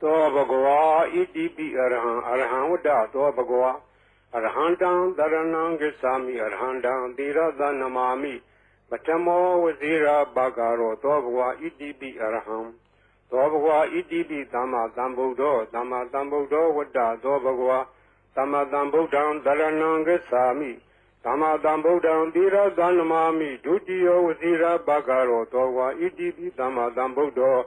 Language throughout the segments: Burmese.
သောဘဂဝါဣတိပိအရဟံအရဟံဝတ္တသောဘဂဝါအရဟံတံတရဏံဂစ္ဆာမိအရဟံတံသီရသနမာမိပထမောဝဇိရာဘာဂရောသောဘဂဝါဣတိပိအရဟံသောဘဂဝါဣတိပိသမ္မာသမ္ဗုဒ္ဓောသမ္မာသမ္ဗုဒ္ဓောဝတ္တသောဘဂဝါသမ္မာသမ္ဗုဒ္ဓံတရဏံဂစ္ဆာမိသမ္မာသမ္ဗုဒ္ဓံသီရသနမာမိဒုတိယဝဇိရာဘာဂရောသောဘဂဝါဣတိပိသမ္မာသမ္ဗုဒ္ဓော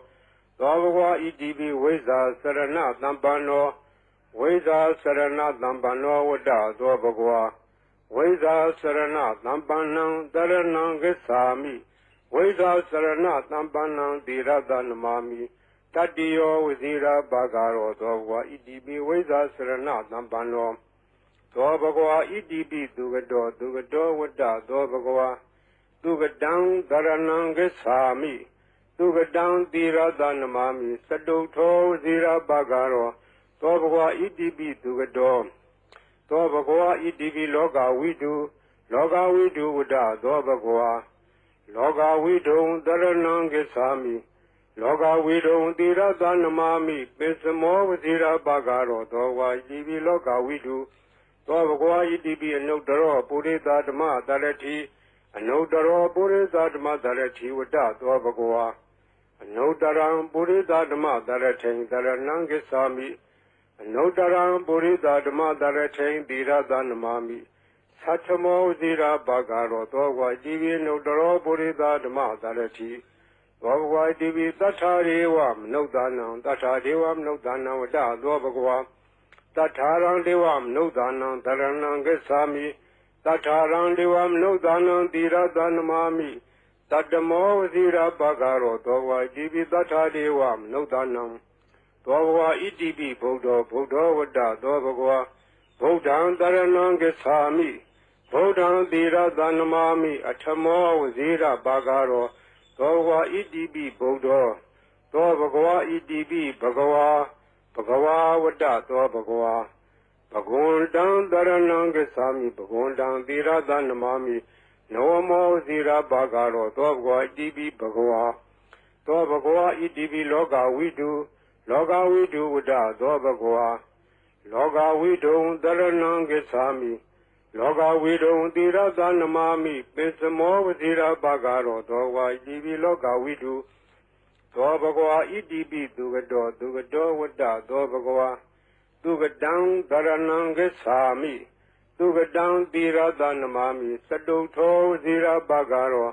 သောဘဂဝါဣတိပိဝိဇ္ဇာစရဏသမ္ပန္နောဝိဇ္ဇာစရဏသမ္ပန္နောဝတ္တသောဘဂဝါဝိဇ္ဇာစရဏသမ္ပန္နံတရဏံဂစ္ဆာမိဝိဇ္ဇာစရဏသမ္ပန္နံသီရသနမာမိတတိယောဝဇိရာဘာဂရောသောဘဂဝါဣတိပိဝိဇ္ဇာစရဏသမ္ပန္နောသောဘဂဝါဣတိပိသူကတောဝတ္တသောဘဂဝါသူကတံတရဏံဂစ္ဆာမိသူကတံသီရသနမာမိစတုထောဝဇိရာဘာဂရောသောဘဂဝါဣတိပိသူကတောသောဘဂဝါဣတိပိလောကဝိတုဝတ္တသောဘဂဝါလောကဝိတုံတရဏံဂစ္ဆာမိလောကဝိတုံသီရသနမာမိပိစမောဝဇိရာဘာဂရောသောဘဂဝါဣတိပိလောကဝိတုသောဘဂဝါဣတိပိအနုတ္တရောပုရိသဓမ္မတရတိအနုတ္တရောပုရိသဓမ္မတရတိဝတ္တသောဘဂဝါအနုတ္တရံပုရိသဓမ္မတရထိန်တရဏံဂစ္ဆာမိအနုတ္တရံပုရိသဓမ္မတရထိန်သီရသနမာမိသတ္ထမောဝဇိရာဘာဂရောသောဘဂဝါဣတိပိအနုတ္တရောပုရိသဓမ္မတရတိသောဘဂဝါဣတိပိသတ္ထာရေဝမနုဿာနံသတ္ထာဒေဝမနုဿာနံဝတ္တသောဘဂဝါသတ္ထာရံဒေဝမနုဿာနံတရဏံဂစ္ဆာမိသတ္ထာရံဒေဝမနုဿာနံသီရသနမာမိတတ္တမောဝဇိရာဘာဂရောသောဘဂဝါဣတိပိသတ္ထာဒေဝမနုဿာနံသောဘဂဝါဣတိပိဗုဒ္ဓောဝတ္တသောဘဂဝါဗုဒ္ဓံတရဏံဂစ္ဆာမိဗုဒ္ဓံသီရသနမာမိအထမောဝဇိရာဘာဂရောသောဘဂဝါဣတိပိဗုဒ္ဓောသောဘဂဝါဣတိပိဘဂဝါဝတ္တသောဘဂဝါဘဂဝန္တံတရဏံဂစ္ဆာမိဘဂဝန္တံသီရသနမာမိနောမောဇိရာဘာဂရောသောဘဂဝါဣတိပိဘဂဝါသောဘဂဝါဣတိပိလောကဝိတုဝတ္တသောဘဂဝါလောကဝိတုံတရဏံဂစ္ဆာမိလောကဝိတုံသီရသနမာမိပိစမောဝဇိရာဘာဂရောသောဘဂဝါဣတိပိလောကဝိတုသောဘဂဝါဣတိပိသူကတောဝတ္တသောဘဂဝါသူကတံတရဏံဂစ္ဆာမိသူကတံသီရသနမာမိစတုထောဝဇိရာဘာဂရော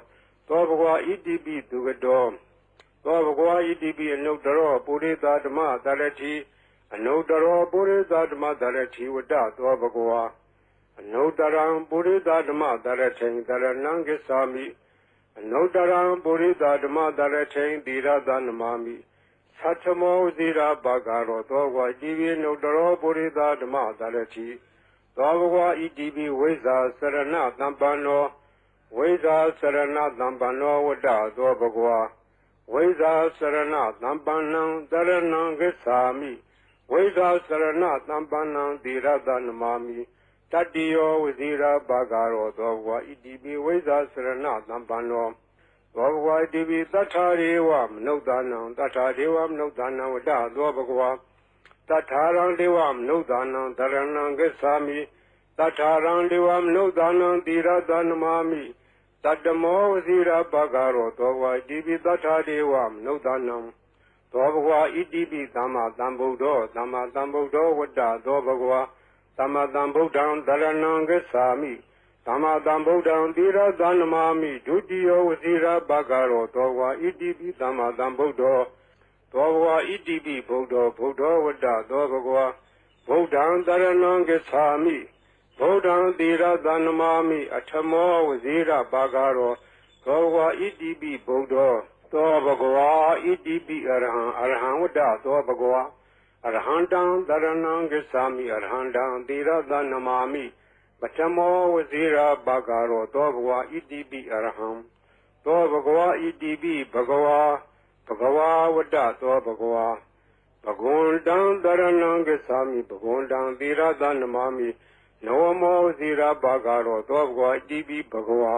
သောဘဂဝါဣတိပိသူကတောသောဘဂဝါဣတိပိအနုတ္တရောပုရိသဓမ္မတရတိအနုတ္တရောပုရိသဓမ္မတရတိဝတ္တသောဘဂဝါအနုတ္တရံပုရိသဓမ္မတရထိန်တရဏံဂစ္ဆာမိအနုတ္တရံပုရိသဓမ္မတရထိန်သီရသနမာမိသတ္ထမောဝဇိရာဘာဂရောသောဘဂဝါဣတိပိအနုတ္တရောပုရိသဓမ္မတရတိသောဘဂဝါဣတိပိဝိဇ္ဇာစရဏသမ္ပန္နောဝိဇ္ဇာစရဏသမ္ပန္နောဝတ္တသောဘဂဝါဝိဇ္ဇာစရဏသမ္ပန္နံတရဏံဂစ္ဆာမိဝိဇ္ဇာစရဏသမ္ပန္နံသီရသနမာမိတတိယောဝဇိရာဘာဂရောသောဘဂဝါဣတိပိဝိဇ္ဇာစရဏသမ္ပန္နောသောဘဂဝါဣတိပိသတ္ထာရေဝမနုဿာနံသတ္ထာဒေဝမနုဿာနံဝတ္တသောဘဂဝါသတ္ထာရံဒေဝမနုဿာနံတရဏံဂစ္ဆာမိသတ္ထာရံဒေဝမနုဿာနံသီရသနမာမိတတ္တမောဝဇိရာဘာဂရောသောဘဂဝါဣတိပိသတ္ထာဒေဝမနုဿာနံသောဘဂဝါဣတိပိသမ္မာသမ္ဗုဒ္ဓောဝတ္တသောဘဂဝါသမ္မာသမ္ဗုဒ္ဓံတရဏံဂစ္ဆာမိသမ္မာသမ္ဗုဒ္ဓံသီရသနမာမိဒုတိယဝဇိရာဘာဂရောသောဘဂဝါဣတိပိသမ္မာသမ္ဗုဒ္ဓောသောဘဂဝါဣတိပိဗုဒ္ဓောဝတ္တသောဘဂဝါဗုဒ္ဓံတရဏံဂစ္ဆာမိဗုဒ္ဓံသီရသနမာမိအထမောဝဇိရာဘာဂရောသောဘဂဝါဣတိပိဗုဒ္ဓောသောဘဂဝါဣတိပိအရဟံဝတ္တသောဘဂဝါအရဟံတံတရဏံဂစ္ဆာမိအရဟံတံသီရသနမာမိပထမောဝဇိရာဘာဂရောသောဘဂဝါဣတိပိအရဟံသောဘဂဝါဣတိပိဘဂဝါဝတ္တသောဘဂဝါဘဂဝန္တံတရဏံဂစ္ဆာမိဘဂဝန္တံသီရသနမာမိနောမောဝဇိရာဘာဂရောသောဘဂဝါဣတိပိဘဂဝါ